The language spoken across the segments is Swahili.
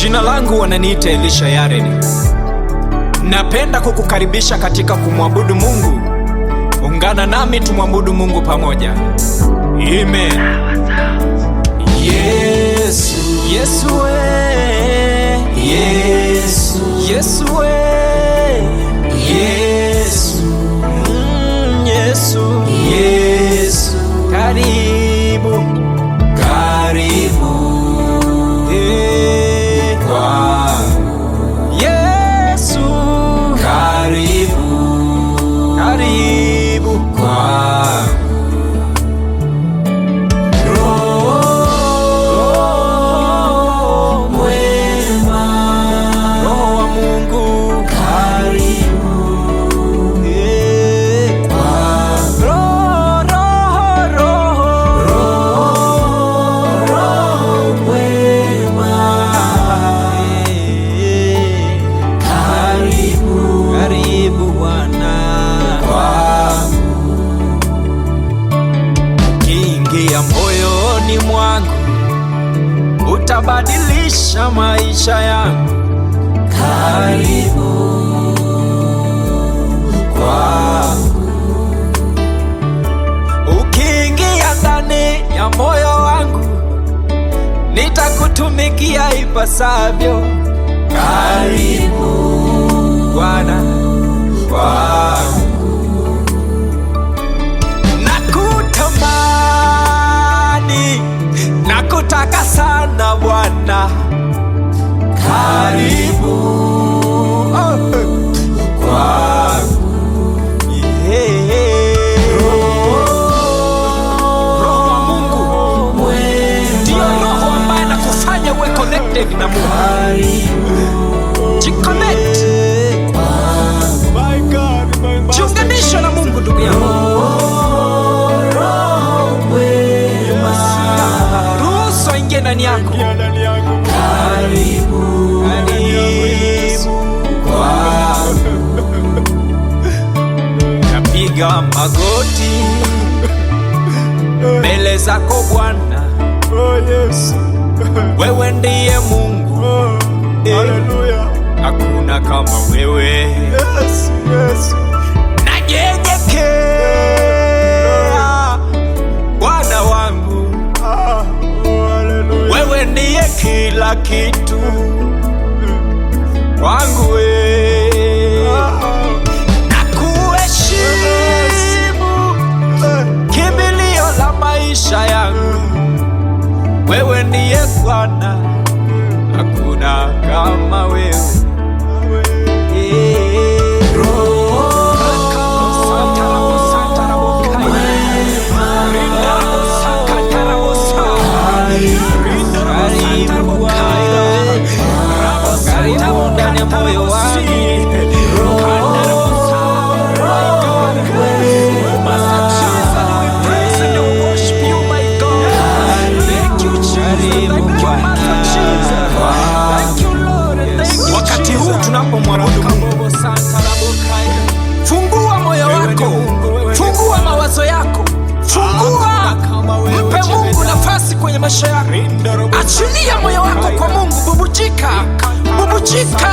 Jina langu wananiita Elisha Yared. Napenda kukukaribisha katika kumwabudu Mungu. Ungana nami tumwabudu Mungu pamoja. Amen. Yesu, Yesu we, Yesu, Yesu we, Yesu, Yesu, Yesu, karibu, karibu kwangu. Yesu, karibu, karibu kwangu. Moyoni mwangu utabadilisha maisha yangu. Karibu kwangu. Ukiingia ndani ya moyo wangu, nitakutumikia ipasavyo. Karibu Bwana kwangu. Nakutaka sana Bwana, karibu kwangu. Roho wa Mungu ndio roho ambaye anakufanya uwe connected na Mungu. Jiconnect, jiunganishe na Mungu ndugu yangu. Ndani yako. Karibu, karibu kwangu. Napiga magoti mbele zako Bwana. Yesu, wewe ndiye Mungu. Haleluya. Hakuna kama wewe. Yes, yes. Najenyekea Bwana wangu. Wewe ndiye kila kitu kwangu wewe. Nakuheshimu, kimbilio la maisha yangu. Wewe ndiye Bwana, hakuna kama wewe. Moyo wangu wakati huu tunapomwabudu Mungu, fungua moyo wako, fungua mawazo yako, fungua, mpe Mungu nafasi kwenye maisha yako. Achilia moyo wako kwa Mungu, bubujika, bubujika,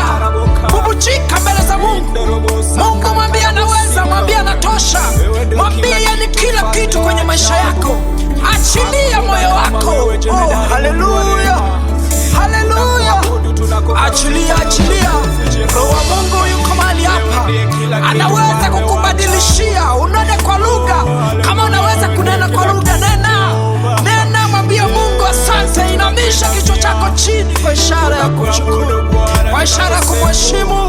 bubujika mbele za Mungu. Mungu mwambie anaweza, mwambie anatosha, mwambie yeye ni kila kitu kwenye maisha yako. Achilia moyo wako. Oh, haleluya, haleluya. Achilia, achilia. Roho wa Mungu yuko mahali hapa, anaweza kukubadilishia. Unene kwa lugha, kama unaweza kunena kwa lugha, nena, nena, mwambie Mungu asante. Inamisha kichwa chako chini kwa ishara ya kushukuru, kwa ishara ya kumheshimu.